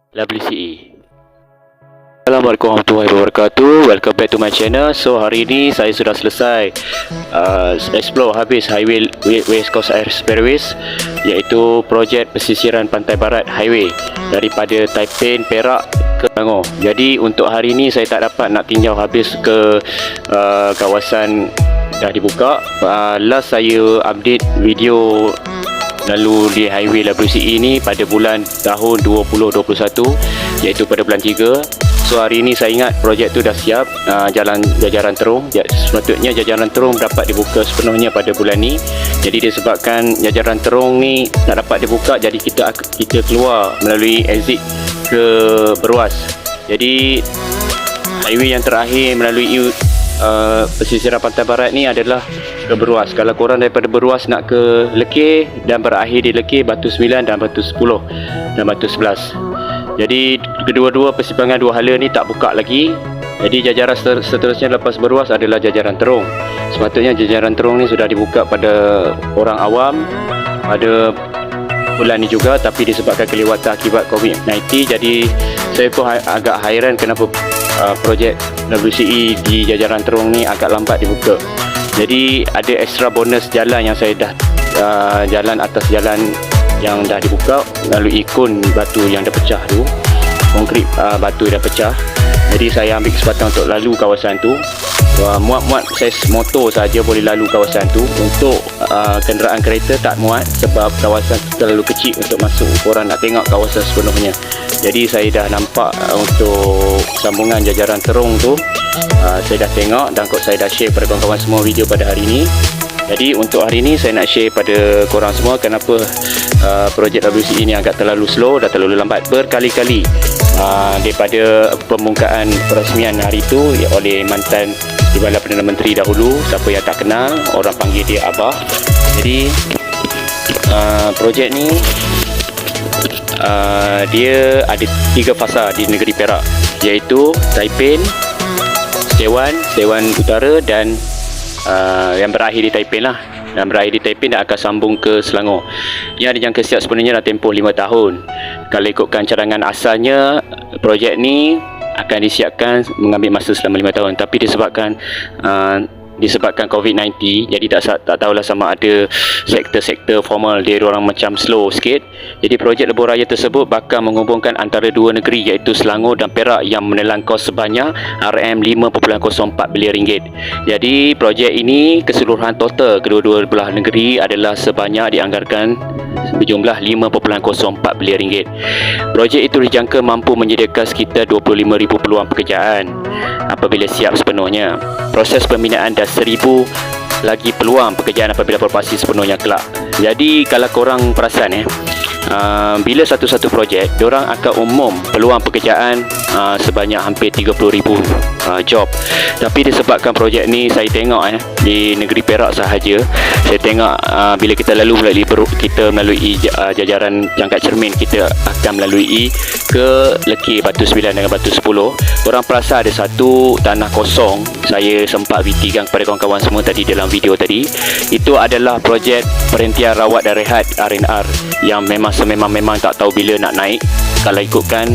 WCE. Assalamualaikum warahmatullahi wabarakatuh. Welcome back to my channel. So hari ini saya sudah selesai explore habis Highway West Coast Expressways, iaitu projek pesisiran pantai barat highway daripada Taiping, Perak ke Selangor. Jadi untuk hari ini saya tak dapat nak tinjau habis ke kawasan dah dibuka. Last saya update video lalu di highway WCE ni pada bulan tahun 2021, iaitu pada bulan 3. So hari ini saya ingat projek tu dah siap. Jalan Jajaran Terung, sepatutnya Jajaran Terung dapat dibuka sepenuhnya pada bulan ni. Jadi disebabkan Jajaran Terung ni tak dapat dibuka, jadi kita keluar melalui exit ke Beruas. Jadi highway yang terakhir melalui pesisiran pantai barat ni adalah ke Beruas. Kalau korang daripada Beruas nak ke Lekir dan berakhir di Lekir, Batu 9 dan Batu 10 dan Batu 11. Jadi kedua-dua persimpangan dua hala ni tak buka lagi. Jadi jajaran seterusnya lepas Beruas adalah Jajaran Terung. Sepatutnya Jajaran Terung ni sudah dibuka pada orang awam pada bulan ni juga, tapi disebabkan kelewatan akibat COVID-19, jadi saya pun agak hairan kenapa projek WCE di Jajaran Terung ni agak lambat dibuka. Jadi ada extra bonus jalan yang saya dah jalan atas jalan yang dah dibuka melalui ikon batu yang dah pecah tu, konkrit batu dah pecah. Jadi saya ambil kesempatan untuk lalu kawasan tu. Muat-muat saiz motor saja boleh lalu kawasan tu. Untuk kenderaan kereta tak muat sebab kawasan tu terlalu kecil untuk masuk korang nak tengok kawasan sepenuhnya. Jadi saya dah nampak untuk sambungan Jajaran Terung tu, saya dah tengok dan saya dah share kepada kawan-kawan semua video pada hari ini. Jadi untuk hari ini saya nak share pada korang semua kenapa projek WCE ini agak terlalu slow dan terlalu lambat berkali-kali daripada pembukaan perasmian hari itu oleh mantan Timbalan Perdana Menteri dahulu. Siapa yang tak kenal, orang panggil dia Abah. Jadi projek ni dia ada 3 fasa di negeri Perak, iaitu Taiping, Sewan Utara dan yang berakhir di Taiping lah. Dan berakhir di Taiping dan akan sambung ke Selangor. Yang dijangka siap sebenarnya dah tempoh 5 tahun. Kalau ikutkan cadangan asalnya, projek ni akan disiapkan mengambil masa selama 5 tahun. Tapi disebabkan COVID-19, jadi tak tahulah sama ada sektor-sektor formal dia orang macam slow sikit. Jadi projek lebuh raya tersebut bakal menghubungkan antara dua negeri, iaitu Selangor dan Perak, yang menelan kos sebanyak RM5.04 bilion ringgit. Jadi projek ini keseluruhan total kedua-dua belah negeri adalah sebanyak dianggarkan berjumlah RM5.04 bilion ringgit. Projek itu dijangka mampu menyediakan sekitar 25,000 peluang pekerjaan apabila siap sepenuhnya. Proses pembinaan dah 1,000 lagi peluang pekerjaan apabila beroperasi sepenuhnya kelak. Jadi kalau korang perasan bila satu-satu projek, diorang akan umum peluang pekerjaan sebanyak hampir 30,000 job. Tapi disebabkan projek ni saya tengok di negeri Perak sahaja, saya tengok bila kita melalui Jajaran Jangkat Cermin, kita akan melalui ke Lekir, Batu 9 dengan Batu 10. Korang perasan ada satu tanah kosong, saya sempat VT-kan kepada kawan-kawan semua tadi dalam video tadi. Itu adalah projek perhentian rawat dan rehat R&R yang memang tak tahu bila nak naik. Kalau ikutkan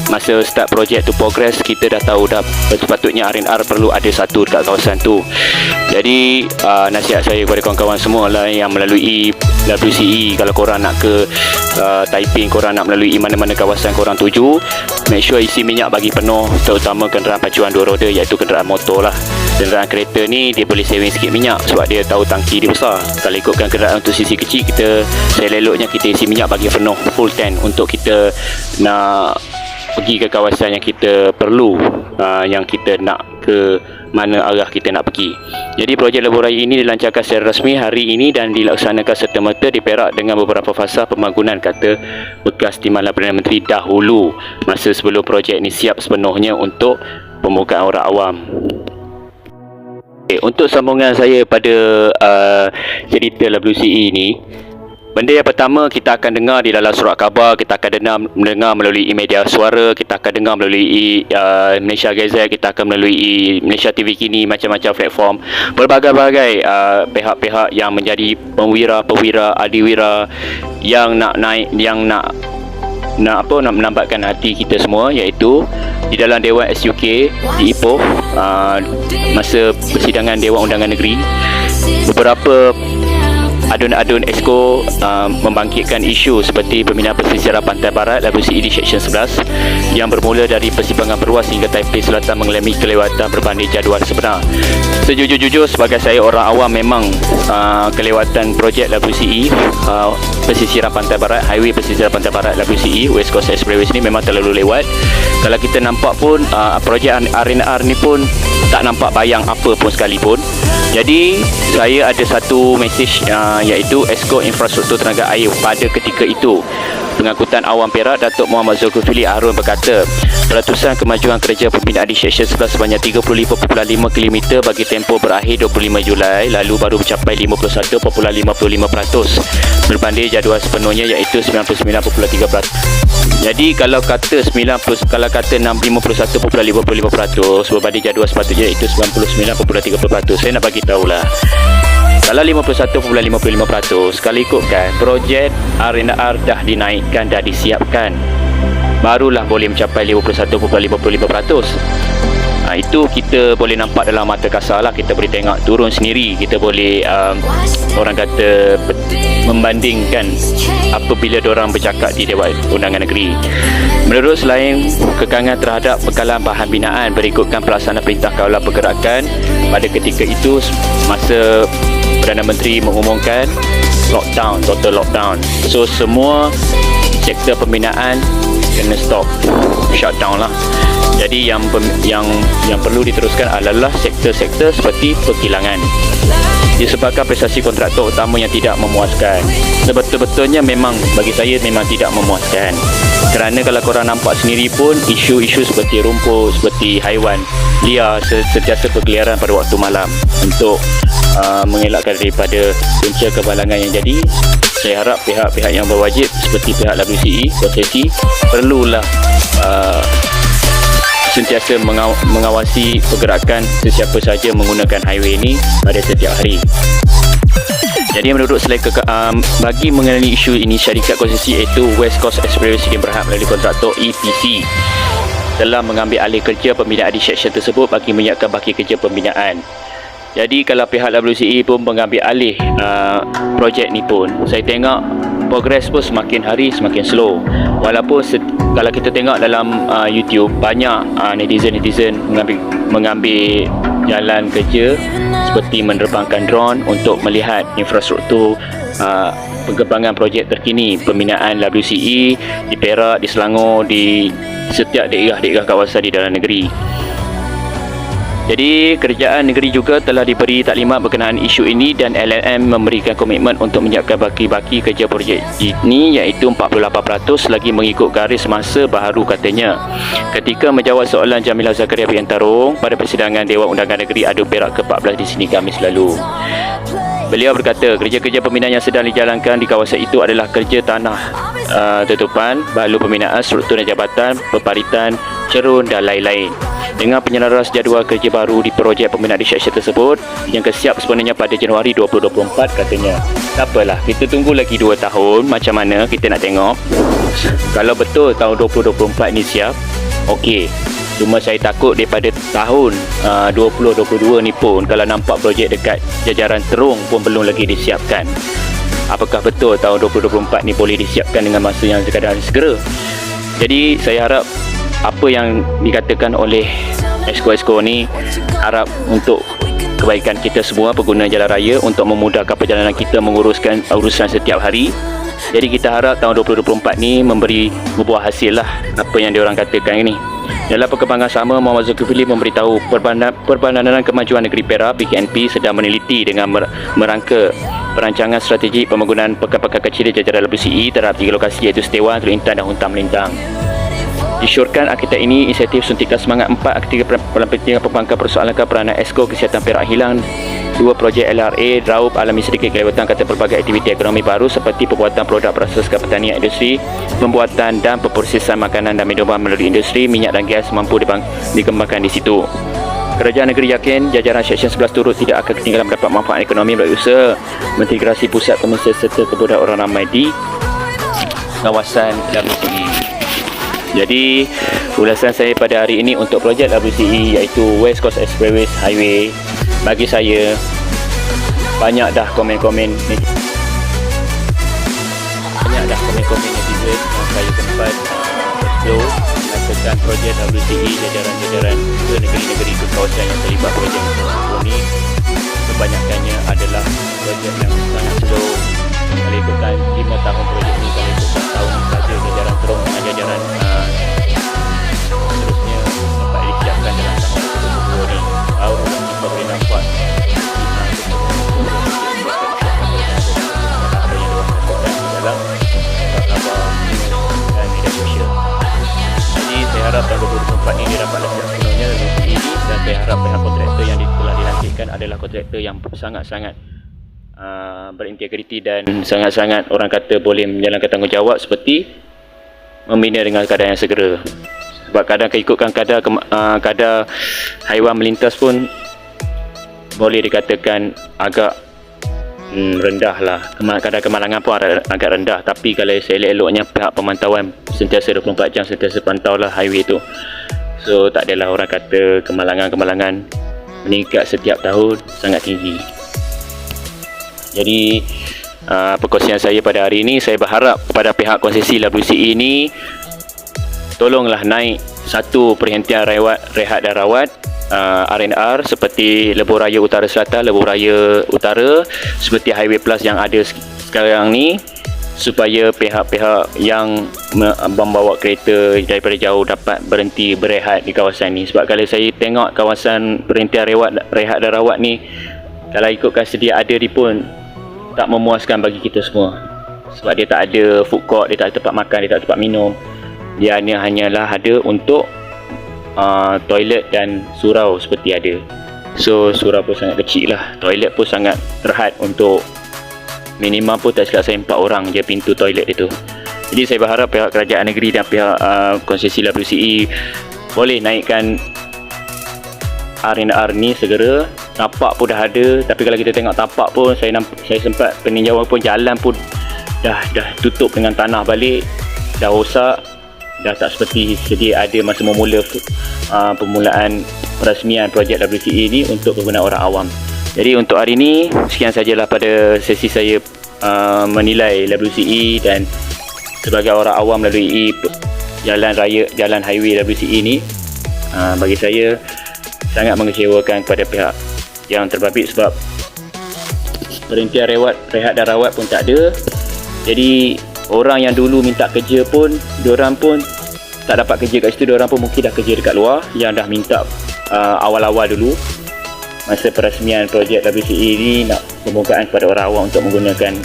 masa start projek tu progress, kita dah tahu dah sepatutnya R&R perlu ada satu dekat kawasan tu. Jadi nasihat saya kepada kawan-kawan semua lah yang melalui WCE, kalau korang nak ke Taiping, korang nak melalui mana-mana kawasan korang tuju, make sure isi minyak bagi penuh, terutama kenderaan pacuan dua roda, iaitu kenderaan motor lah. Kenderaan kereta ni dia boleh saving sikit minyak sebab dia tahu tangki dia besar. Kalau ikutkan kenderaan untuk sisi kecil, seleloknya kita isi minyak bagi penuh full tank untuk kita nak pergi ke kawasan yang kita perlu, yang kita nak ke mana arah kita nak pergi. Jadi projek lebuh raya ini dilancarkan secara rasmi hari ini dan dilaksanakan serta-merta di Perak dengan beberapa fasa pembangunan, kata bekas Timbalan Perdana Menteri dahulu, masa sebelum projek ini siap sepenuhnya untuk pembukaan orang awam. Untuk sambungan saya pada cerita WCE ini, benda yang pertama kita akan dengar di dalam surat khabar, kita akan mendengar melalui media suara, kita akan dengar melalui Malaysia Gazette, kita akan melalui Malaysia TV Kini, macam-macam platform, berbagai-bagai pihak-pihak yang menjadi perwira, adiwira yang nak naik, yang nak nak menambatkan hati kita semua, iaitu di dalam Dewan SUK di Ipoh, masa persidangan Dewan Undangan Negeri, beberapa adun-adun Exco membangkitkan isu seperti pembinaan pesisiran pantai barat WCE di Seksyen 11 yang bermula dari Persimpangan Perwas hingga Taipei Selatan mengalami kelewatan berbanding jadual sebenar. Sejujur-jujur, sebagai saya orang awam, memang kelewatan projek WCE pesisiran pantai barat, highway pesisiran pantai barat WCE West Coast Expressway ni memang terlalu lewat. Kalau kita nampak pun projek R&R ni pun tak nampak bayang apa pun sekalipun. Jadi saya ada satu mesej, iaitu Exco Infrastruktur Tenaga Air pada ketika itu. Pengangkutan Awam Perak Datuk Muhammad Zulkifli Harun berkata, peratusan kemajuan kerja pembinaan di Seksyen 11 sebanyak 35.5 km bagi tempoh berakhir 25 Julai lalu baru mencapai 51.55% berbanding jadual sepenuhnya, iaitu 99.3%. Jadi kalau kata 51.55% berbanding jadual sepatutnya, iaitu 99.3%, saya nak bagi tahulah, kalau 51.55%, kalau ikutkan projek R&R dah dinaikkan, dah disiapkan, barulah boleh mencapai 51.55%. Itu kita boleh nampak dalam mata kasar lah. Kita boleh tengok turun sendiri. Kita boleh orang kata membandingkan apabila diorang bercakap di Dewan Undangan Negeri. Menurut selain kekangan terhadap bekalan bahan binaan berikutkan pelaksanaan Perintah Kawalan Pergerakan pada ketika itu, masa Perdana Menteri mengumumkan lockdown, total lockdown. So semua sektor pembinaan kena stop, shutdown lah. Jadi yang perlu diteruskan adalah sektor-sektor seperti perkilangan. Disebabkan prestasi kontraktor utama yang tidak memuaskan. Sebetul-betulnya memang bagi saya memang tidak memuaskan. Kerana kalau korang nampak sendiri pun, isu-isu seperti rumput, seperti haiwan liar sentiasa berkeliaran pada waktu malam. Untuk mengelakkan daripada punca kebalangan yang jadi, saya harap pihak-pihak yang berwajib seperti pihak WCE, konsesi, perlulah sentiasa mengawasi pergerakan sesiapa saja menggunakan highway ini pada setiap hari. Jadi menurut selain bagi mengenai isu ini, syarikat konsesi iaitu West Coast Expressway Sdn Bhd melalui kontraktor EPC telah mengambil alih kerja pembinaan di seksyen tersebut bagi menyiapkan baki kerja pembinaan. Jadi kalau pihak WCE pun mengambil alih projek ni pun, saya tengok progres pun semakin hari semakin slow. Walaupun kalau kita tengok dalam YouTube, banyak netizen mengambil jalan kerja seperti menerbangkan drone untuk melihat infrastruktur pengembangan projek terkini pembinaan WCE di Perak, di Selangor, di setiap daerah-daerah kawasan di dalam negeri. Jadi kerajaan negeri juga telah diberi taklimat berkenaan isu ini dan LLM memberikan komitmen untuk menyiapkan baki-baki kerja projek ini, iaitu 48% lagi mengikut garis masa baharu katanya. Ketika menjawab soalan Jamilah Zakaria Piantarong pada persidangan Dewan Undangan Negeri Adun Perak ke-14 di sini Khamis lalu, beliau berkata kerja-kerja pembinaan yang sedang dijalankan di kawasan itu adalah kerja tanah tutupan, balu pembinaan, struktur dan jabatan, peparitan, cerun dan lain-lain. Dengan penyelaras jadual kerja baru di projek pembinaan di seksyen tersebut yang kesiap sepenuhnya pada Januari 2024 katanya. Tak apalah, kita tunggu lagi 2 tahun macam mana, kita nak tengok. Kalau betul tahun 2024 ni siap, okey. Cuma saya takut daripada tahun 2022 ni pun, kalau nampak projek dekat jajaran terung pun belum lagi disiapkan. Apakah betul tahun 2024 ni boleh disiapkan dengan masa yang segera? Jadi saya harap apa yang dikatakan oleh Exco ni, harap untuk kebaikan kita semua pengguna jalan raya, untuk memudahkan perjalanan kita menguruskan urusan setiap hari. Jadi kita harap tahun 2024 ni memberi buah hasil lah apa yang diorang katakan ini. Dalam perkembangan sama, Muhammad Zulkifli memberitahu Perbadanan Kemajuan Negeri Perak (PKNP) sedang meneliti dengan merangka perancangan strategi pembangunan pekan-pekan kecil di jajaran WCE terhadap 3 lokasi, iaitu Setewan, Teluk Intan dan Huntang Melintang. Disyorkan arkitek ini inisiatif suntikan semangat 4 aktivitas pelampitan pembangkang persoalan peranan Exco Kesihatan Perak hilang, 2 projek LRA Raup alami sedikit kelewatan kata pelbagai aktiviti ekonomi baru seperti pembuatan produk berasaskan pertanian industri, pembuatan dan pemprosesan makanan dan minuman melalui industri, minyak dan gas mampu dikembangkan di situ. Kerajaan negeri yakin jajaran Seksyen 11 turut tidak akan ketinggalan mendapat manfaat ekonomi melalui usaha mengintegrasi pusat komersial serta kemudahan orang ramai di kawasan WCE. Jadi ulasan saya pada hari ini untuk projek WCE iaitu West Coast Expressway Highway, bagi saya banyak dah komen-komen netizen yang saya sempat explore melakukan projek WCE jajaran-jajaran ke negeri-negeri ke kawasan yang terlibat projek ini. Kebanyakannya adalah projek yang sangat slow. Kalau ikutkan 5 tahun projek ini, kalau ikutkan tahun saja jajaran terung dengan jajaran seterusnya dapat disiapkan dalam tahun 2022 ni. Baru kita boleh nampak apa yang dilakukan di dalam kabar dan media sosial. Jadi saya harap tahun 2024 ini dapatlah sepenuhnya ini, dan saya harap pihak kontraktor yang telah dilantikkan adalah kontraktor yang sangat-sangat berintegriti dan sangat-sangat orang kata boleh menjalankan tanggungjawab seperti membina dengan keadaan yang segera. Sebab kadang ikutkan kadar haiwan melintas pun boleh dikatakan agak rendah lah. Kadar kemalangan pun agak rendah. Tapi kalau seelok-eloknya pihak pemantauan sentiasa 24 jam sentiasa pantau lah highway tu. So tak adalah orang kata kemalangan meningkat setiap tahun sangat tinggi. Jadi perkongsian saya pada hari ini, saya berharap kepada pihak konsesi WCE ini tolonglah naik satu perhentian rehat dan rawat R&R seperti Lebuh Raya Utara Selatan, Lebuh Raya Utara, seperti Highway Plus yang ada sekarang ni, supaya pihak-pihak yang membawa kereta daripada jauh dapat berhenti berehat di kawasan ni. Sebab kalau saya tengok kawasan perhentian rehat dan rawat ni, kalau ikutkan sedia ada ni pun tak memuaskan bagi kita semua. Sebab dia tak ada food court, dia tak ada tempat makan, dia tak ada tempat minum. Dia hanyalah ada untuk toilet dan surau seperti ada. So surau pun sangat kecil lah, toilet pun sangat terhad untuk minimum pun tak silap saya 4 orang je pintu toilet itu. Jadi saya berharap pihak kerajaan negeri dan pihak konsesi WCE boleh naikkan R&R ni segera. Tapak pun dah ada, tapi kalau kita tengok tapak pun saya sempat peninjauan pun jalan pun dah tutup dengan tanah balik, dah rosak, dah tak seperti sedia ada masa memula permulaan perasmian projek WCE ini untuk kegunaan orang awam. Jadi untuk hari ini sekian sajalah pada sesi saya menilai WCE dan sebagai orang awam melalui jalan highway WCE ini. Bagi saya sangat mengecewakan kepada pihak yang terbabit, sebab perhentian rehat dan rawat pun tak ada. Jadi orang yang dulu minta kerja pun, diorang pun tak dapat kerja kat situ. Diorang pun mungkin dah kerja dekat luar, yang dah minta awal-awal dulu masa perasmian projek WCE ni, nak pembukaan kepada orang awam untuk menggunakan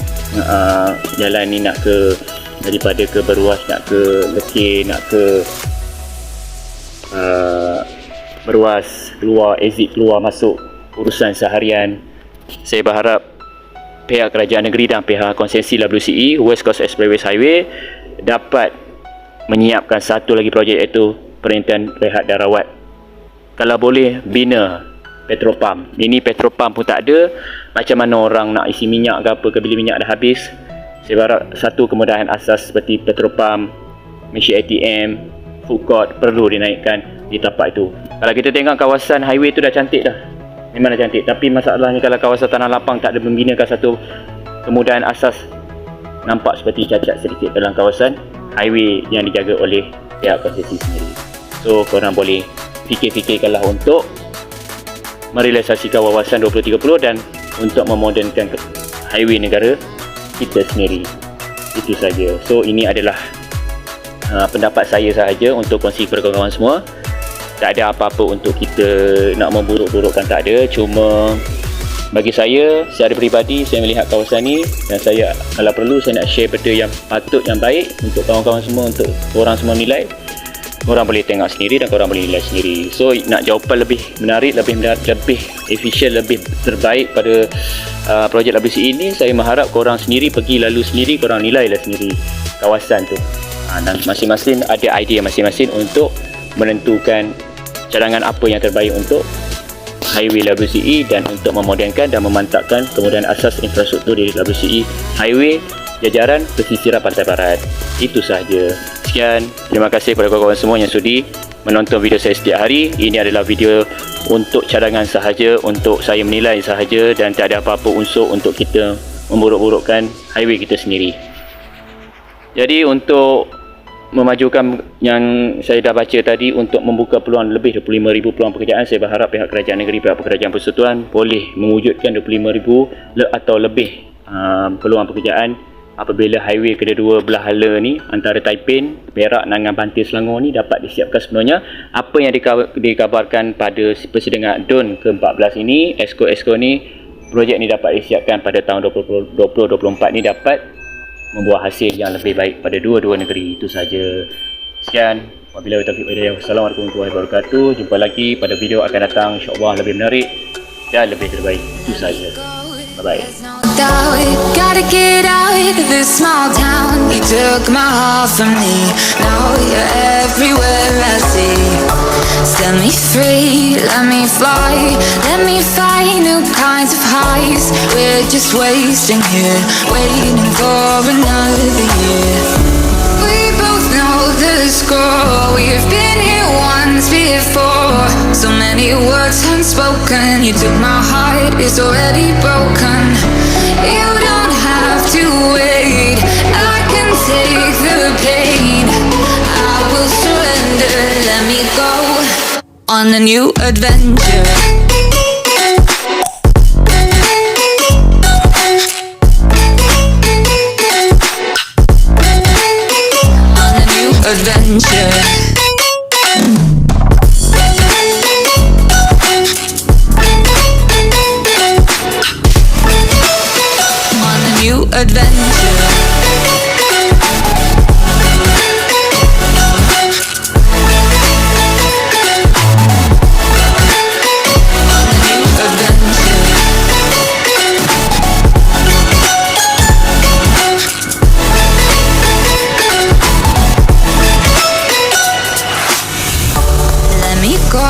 jalan ni, nak ke daripada ke Beruas, nak ke Lekir, nak ke Beruas, keluar exit, keluar masuk urusan seharian. Saya berharap pihak kerajaan negeri dan pihak konsesi WCE West Coast Expressway Highway dapat menyiapkan satu lagi projek, iaitu perhentian rehat dan rawat. Kalau boleh bina petrol-pump. Ini petrol-pump pun tak ada, macam mana orang nak isi minyak ke apa ke bila minyak dah habis. Saya berharap satu kemudahan asas seperti petrol-pump, mesin ATM, food court perlu dinaikkan di tapak itu. Kalau kita tengok kawasan highway tu dah cantik dah, memang dah cantik, tapi masalahnya kalau kawasan tanah lapang tak ada membinakan satu kemudahan asas, nampak seperti cacat sedikit dalam kawasan highway yang dijaga oleh pihak konsesi sendiri. So korang boleh fikir-fikirkanlah untuk merealisasikan wawasan 2030 dan untuk memodernkan highway negara kita sendiri. Itu saja. So ini adalah pendapat saya sahaja untuk kongsi kepada kawan-kawan semua. Tak ada apa-apa untuk kita nak memburuk-burukkan, tak ada. Cuma bagi saya secara peribadi, saya melihat kawasan ni dan saya kalau perlu saya nak share benda yang patut, yang baik untuk kawan-kawan semua, untuk orang semua nilai. Korang boleh tengok sendiri dan korang boleh nilai sendiri. So nak jawapan lebih menarik, lebih efisien, lebih terbaik pada projek WCE ini, saya mengharap korang sendiri pergi lalu sendiri, korang nilailah sendiri kawasan tu. Dan masing-masing ada idea masing-masing untuk menentukan cadangan apa yang terbaik untuk highway WCE dan untuk memodernkan dan memantapkan kemudahan asas infrastruktur di WCE highway jajaran pesisiran Pantai Barat. Itu sahaja. Sekian, terima kasih kepada kawan-kawan semua yang sudi menonton video saya setiap hari. Ini adalah video untuk cadangan sahaja, untuk saya menilai sahaja, dan tak ada apa-apa unsur untuk kita memburuk-burukkan highway kita sendiri. Jadi untuk memajukan yang saya dah baca tadi, untuk membuka peluang lebih 25,000 peluang pekerjaan, saya berharap pihak kerajaan negeri, pihak pekerjaan persekutuan boleh mewujudkan 25,000 atau lebih peluang pekerjaan apabila highway kedua belah hala ni antara Taiping, Perak dengan Banting Selangor ni dapat disiapkan sepenuhnya. Apa yang dikabarkan pada persidangan DUN ke-14 ini, esko ni, projek ni dapat disiapkan pada tahun 2024 ni, dapat membuat hasil yang lebih baik pada dua-dua negeri. Itu saja. Sekian, wabillahi taufiq wal hidayah. Wassalamualaikum warahmatullahi wabarakatuh. Jumpa lagi pada video akan datang, insya-Allah lebih menarik dan lebih terbaik. Itu saja. Bye bye. Gotta get out of this small town. You took my heart from me. Now you're everywhere I see. Set me free, let me fly. Let me find new kinds of highs. We're just wasting here, waiting for another year. We both know the score. We've been here once before. So many words unspoken. You took my heart, it's already broken. You don't have to wait, I can take the pain. I will surrender, let me go on a new adventure. On a new adventure. Adventure. Let me go,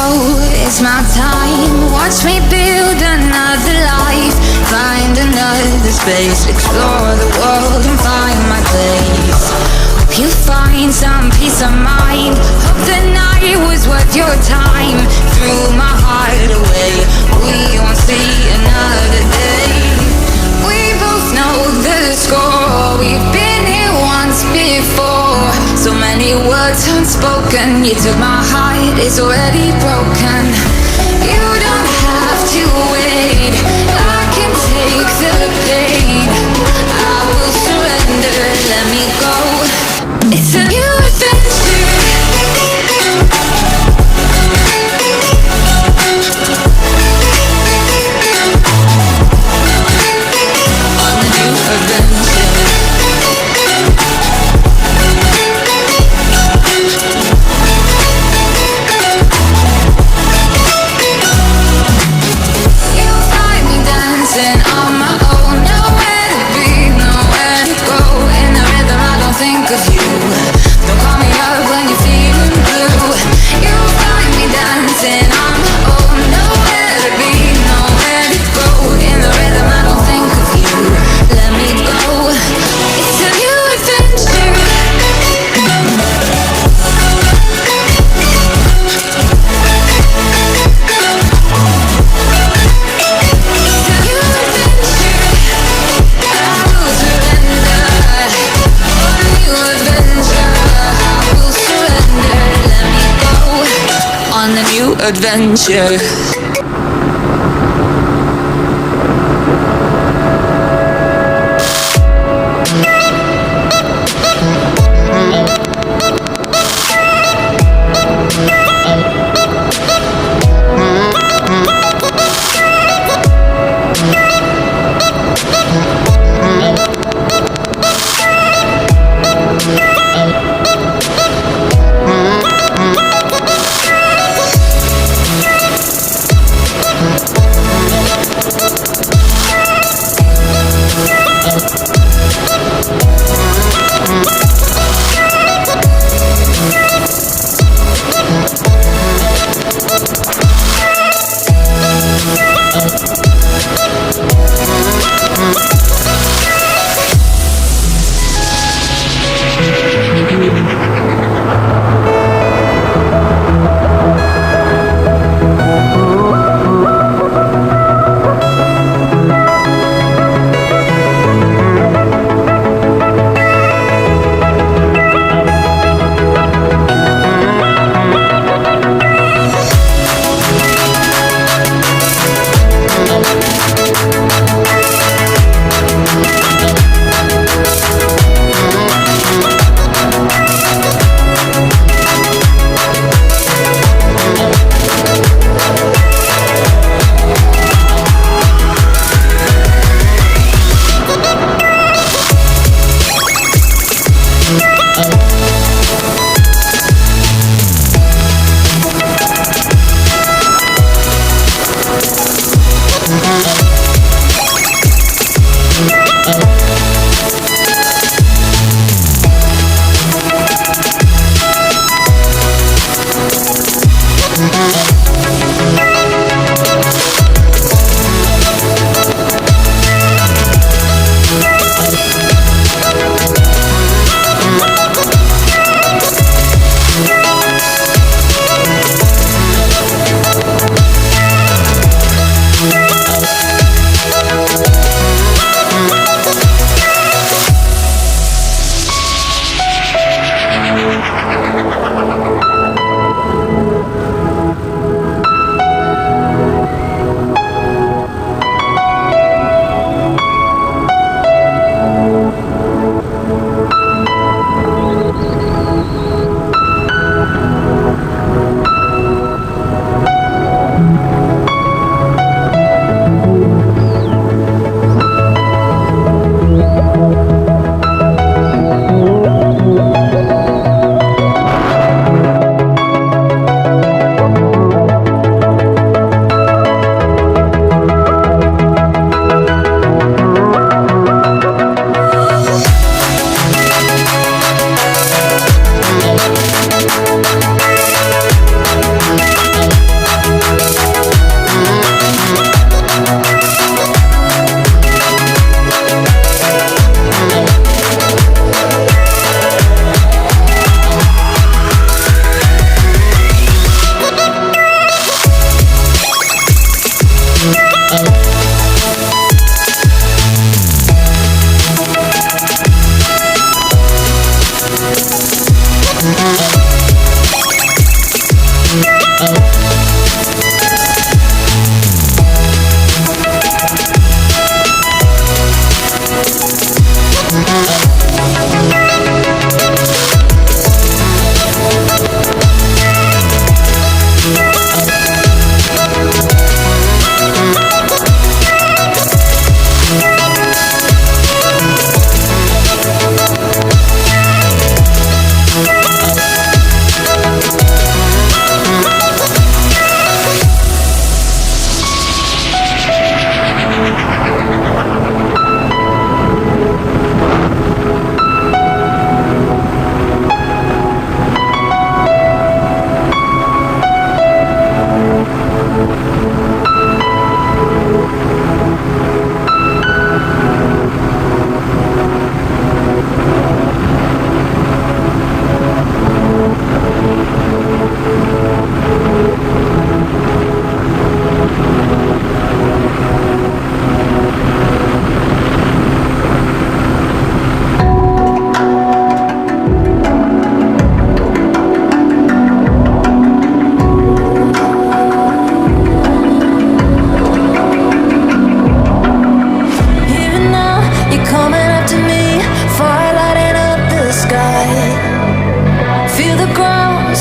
it's my time. Watch me build another life. Find another space, explore the world and find my place. Hope you find some peace of mind. Hope the night was worth your time. Threw my heart away, we won't see another day. We both know the score. We've been here once before. So many words unspoken. You took my heart, it's already broken. You don't have to wait, I can take the pain. I will surrender, let me go. It's a new adventure. On a new adventure. Adventure.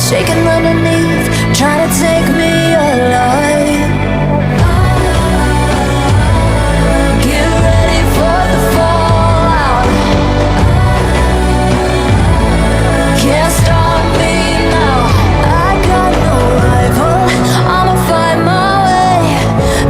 shaking underneath, trying to take me alive. Get ready for the fallout. Can't stop me now. I got no rival. I'ma find my way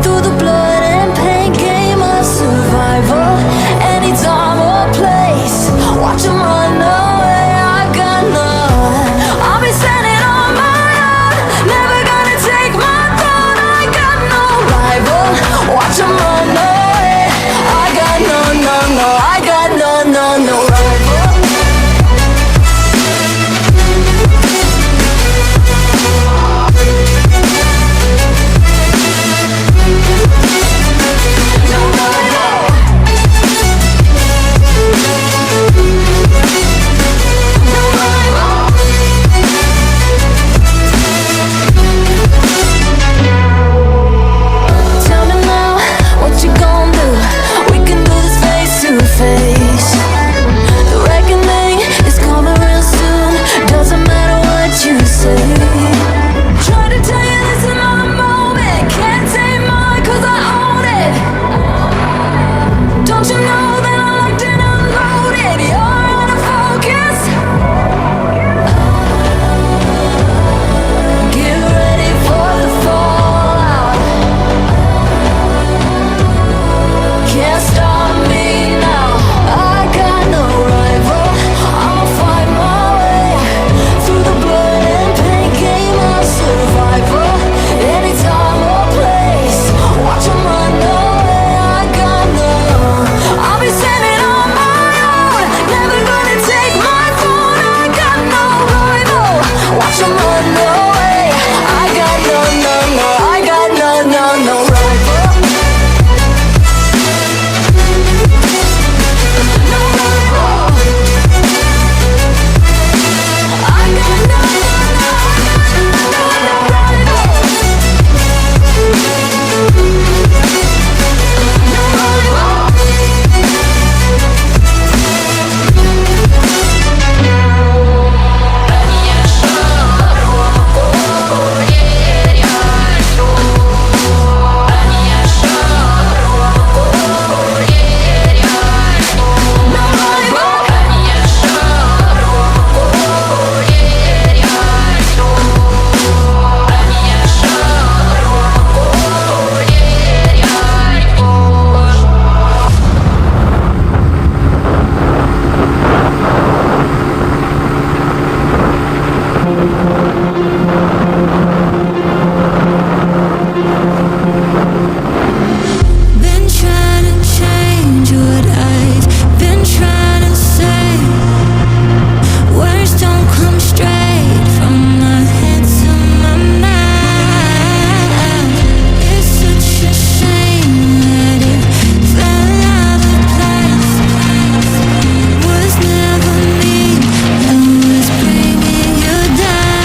through the blood and pain game of survival. Any time or place, watch 'em run away. I got none. I'll be standing on my own, never gonna take my throne. I got no rival. Watch 'em run away. I got no, no, no. I got no, no, no rival. Tell me now, what you gon' do? We can do this face to face. The reckoning is coming real soon. Doesn't matter what you say. Try to tell you this in my moment. Can't take mine 'cause I own it. Don't you know that I'm locked and unloaded? You're out of focus. Get ready for the fallout. Can't stop me now. I got no rival. I'll find my way through the blood and pain game of survival. Any time or place, watch 'em run away. I got none. I'll be standing on my own, never gonna take my throne. I got no rival. Watch 'em run away. I got no, no, no. I got no, no, no rival. No rival. I got no, no, no, no rival. No rival. Been trying to change what I've been trying to say. Words don't come straight from my head to my mouth. It's such a shame that it fell out of place. Was never me that was bringing you down.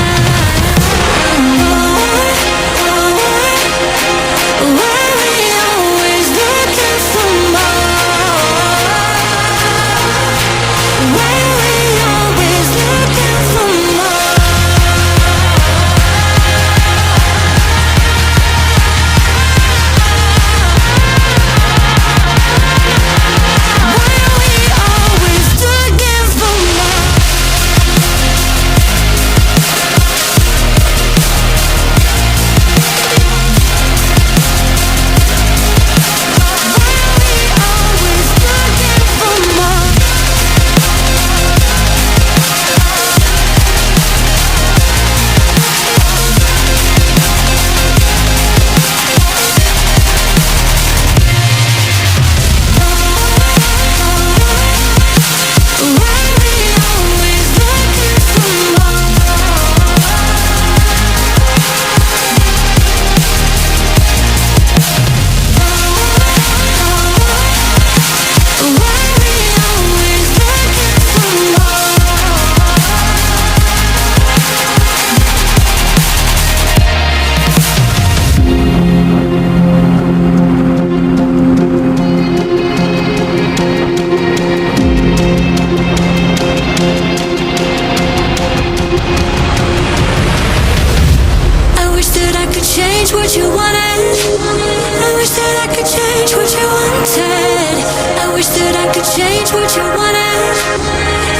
wish that I could change what you wanted.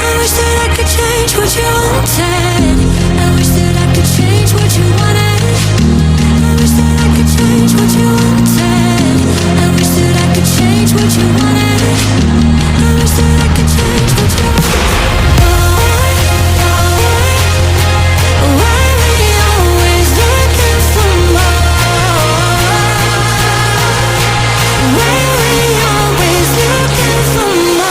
I wish that I could change what you wanted. I wish that I could change what you wanted. I wish that I could change what you wanted. I wish that I could change what you wanted. I wish that I could change what you wanted. Why we always looking for more? Why we always looking for more?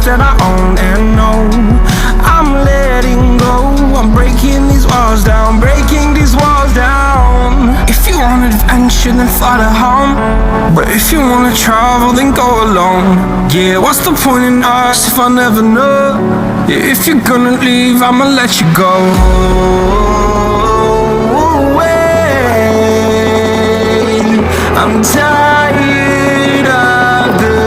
That I own and know I'm letting go. I'm breaking these walls down, breaking these walls down. If you want adventure, then follow home. But if you wanna travel, then go alone. Yeah, what's the point in us if I never know? Yeah, if you're gonna leave, I'ma let you go. I'm tired of the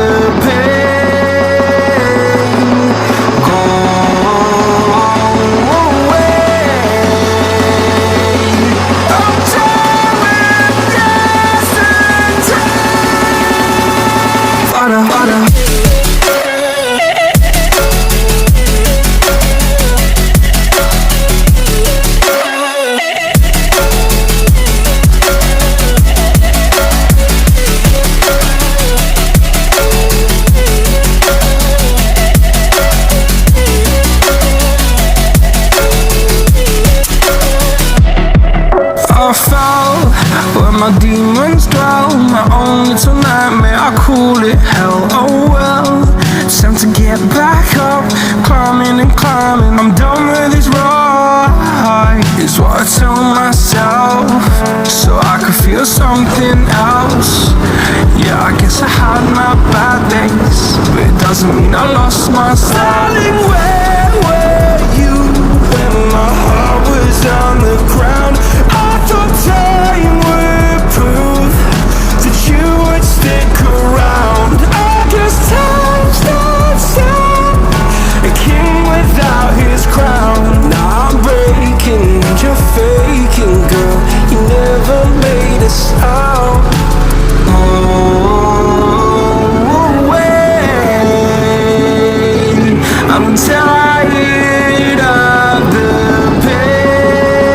my demons dwell, my own little nightmare, I call it hell, oh well. It's time to get back up, climbing and climbing, I'm done with this ride, is what I tell myself, so I could feel something else. Yeah, I guess I had my bad days, but it doesn't mean I lost my styling. Where were you when my heart was on the ground? I thought time would prove that you would stick around. I guess time stands still, a king without his crown. Now I'm breaking and you're faking, girl. You never made a sound. Oh, wait, I'm tired of the pain.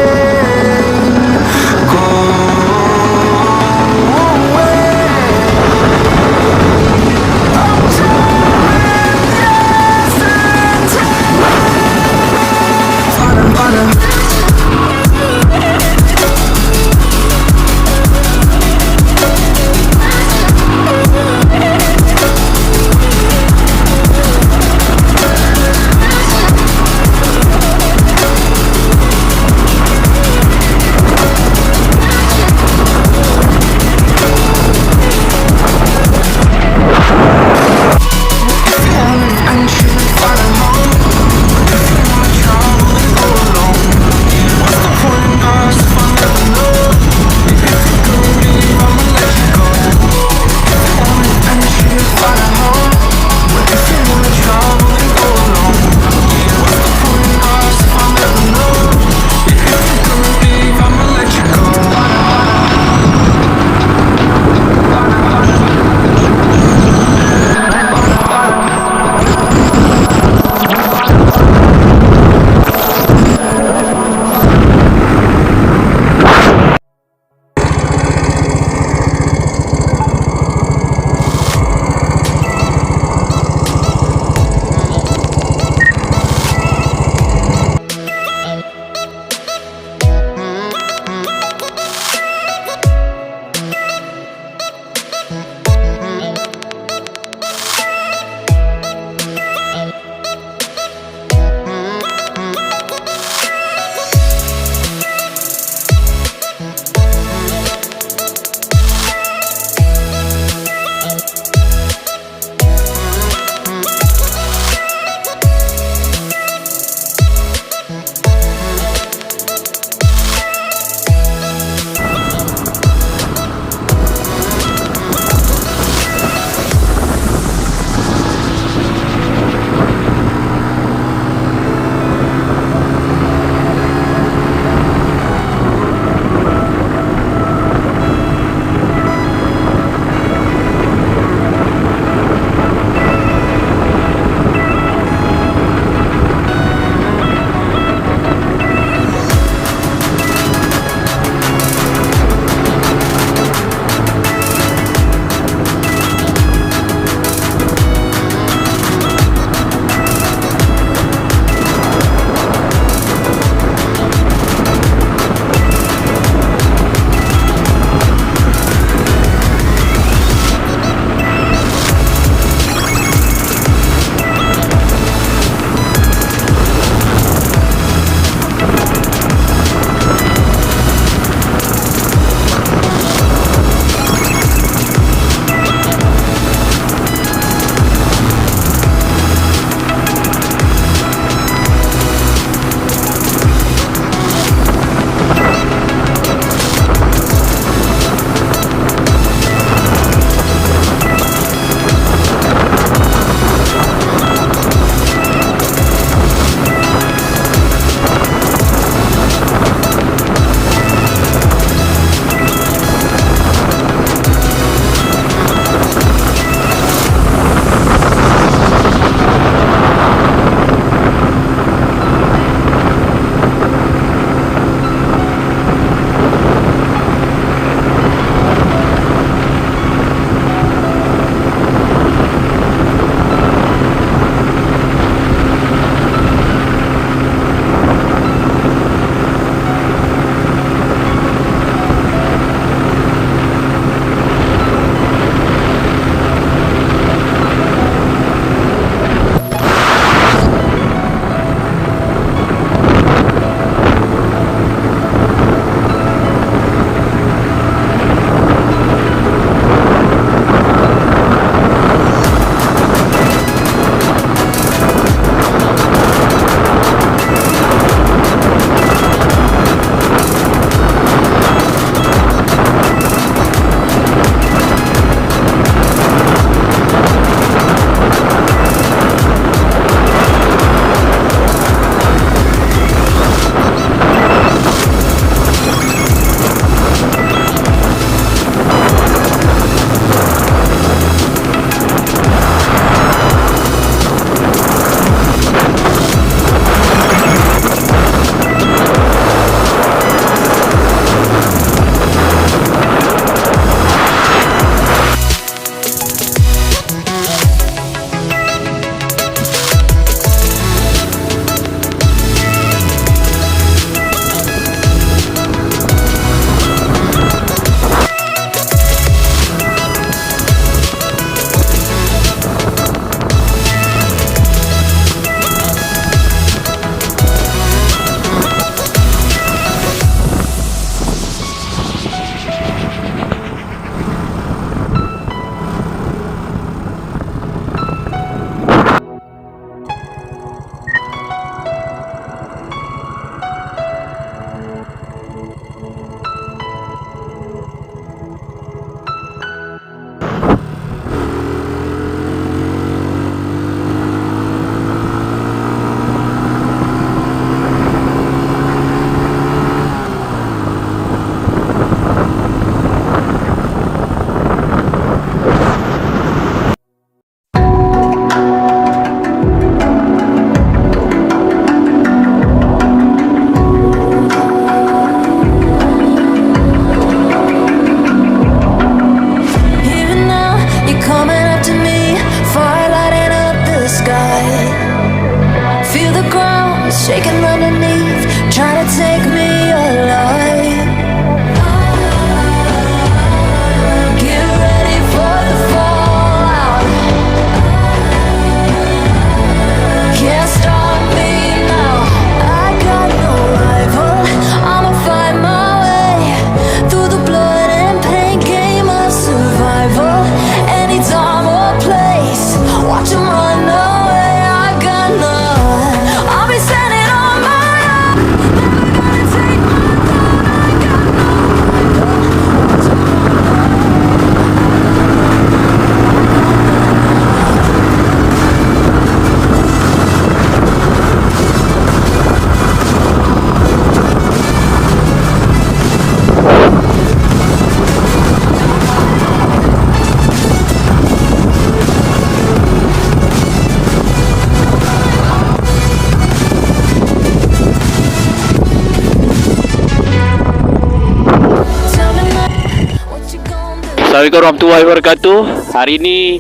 Assalamualaikum warahmatullahi wabarakatuh. Hari ni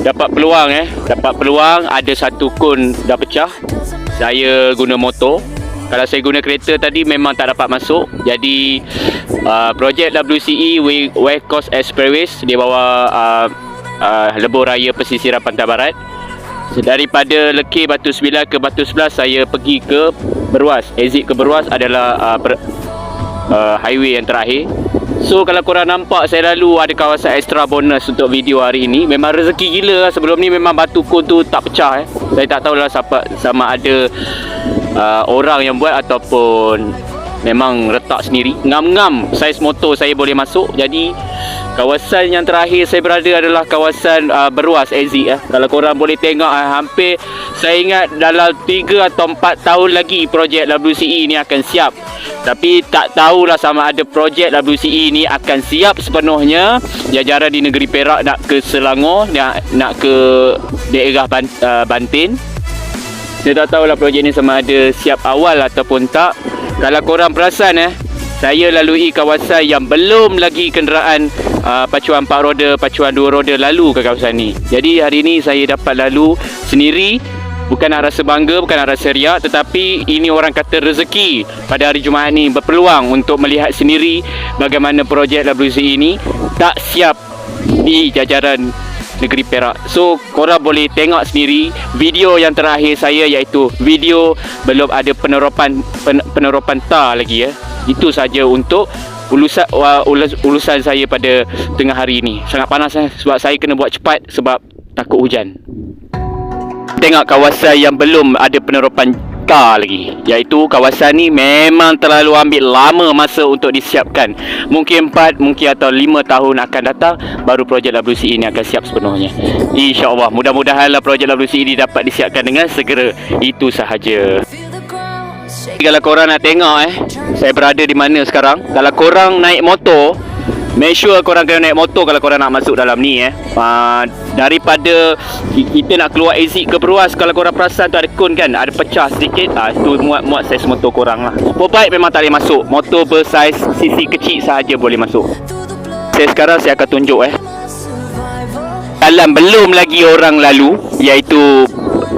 dapat peluang ada satu kon dah pecah. Saya guna motor. Kalau saya guna kereta tadi memang tak dapat masuk. Jadi projek WCE West Coast Expressways di bawah Lebuh Raya Pesisiran Pantai Barat. Daripada Lekir Batu 9 ke Batu 11 saya pergi ke Beruas. Exit ke Beruas adalah highway yang terakhir. So kalau korang nampak saya lalu ada kawasan extra bonus untuk video hari ini. Memang rezeki gila lah. Sebelum ni memang batu kon tu tak pecah Saya tak tahulah sama ada orang yang buat ataupun memang retak sendiri. Ngam-ngam saiz motor saya boleh masuk. Jadi kawasan yang terakhir saya berada adalah kawasan Beruas exit Kalau korang boleh tengok hampir saya ingat dalam 3 atau 4 tahun lagi projek WCE ni akan siap. Tapi tak tahulah sama ada projek WCE ni akan siap sepenuhnya. Jajaran di negeri Perak nak ke Selangor, nak ke daerah Bantin. Saya tak tahulah projek ni sama ada siap awal ataupun tak. Kalau korang perasan saya lalui kawasan yang belum lagi kenderaan pacuan 4 roda, pacuan 2 roda lalu ke kawasan ni. Jadi hari ni saya dapat lalu sendiri. Bukan nak rasa bangga, bukan nak rasa riak, tetapi ini orang kata rezeki. Pada hari Jumaat ni berpeluang untuk melihat sendiri bagaimana projek WCE ini tak siap di jajaran negeri Perak. So korang boleh tengok sendiri video yang terakhir saya, iaitu video belum ada peneropan tar lagi Itu saja untuk ulusan saya pada tengah hari ini. Sangat panas sebab saya kena buat cepat sebab takut hujan. Tengok kawasan yang belum ada peneropan tar lagi, iaitu kawasan ni memang terlalu ambil lama masa untuk disiapkan. Mungkin 4, mungkin atau 5 tahun akan datang baru projek WCE ini akan siap sepenuhnya. InsyaAllah, mudah-mudahanlah projek WCE ini dapat disiapkan dengan segera. Itu sahaja. Kalau korang nak tengok saya berada di mana sekarang. Kalau korang naik motor, make sure korang kena naik motor kalau korang nak masuk dalam ni daripada kita nak keluar exit ke Beruas. Kalau korang perasan tu ada kon kan, ada pecah sedikit, tu muat saiz motor korang lah. Superbike memang tak boleh masuk. Motor bersaiz CC kecil sahaja boleh masuk. Sekarang saya akan tunjuk jalan belum lagi orang lalu, iaitu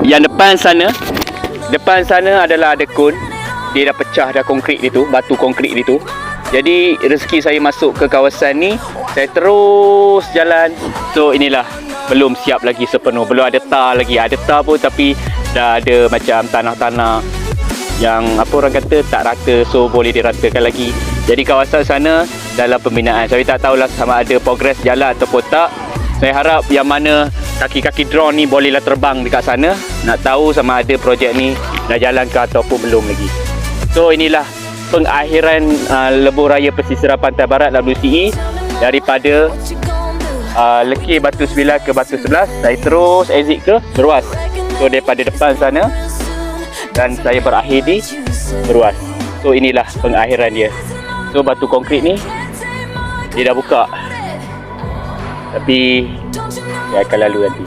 yang depan sana. Depan sana adalah ada kon. Dia dah pecah dah konkrit itu, batu konkrit itu. Jadi rezeki saya masuk ke kawasan ni, saya terus jalan. So inilah, belum siap lagi sepenuh. Belum ada tar lagi. Ada tar pun tapi dah ada macam tanah-tanah yang apa orang kata tak rata. So boleh diratakan lagi. Jadi kawasan sana dalam pembinaan. Saya tak tahulah sama ada progres jalan ataupun tak. Saya harap yang mana kaki-kaki drone ni bolehlah terbang dekat sana. Nak tahu sama ada projek ni dah jalan ke ataupun belum lagi. So inilah pengakhiran Lebuh Raya Pesisiran Pantai Barat WCE daripada Lekir Batu 9 ke Batu 11. Saya terus exit ke Beruas. So daripada depan sana dan saya berakhir di Beruas. So inilah pengakhiran dia. So batu konkrit ni dia dah buka, tapi dia akan lalu nanti.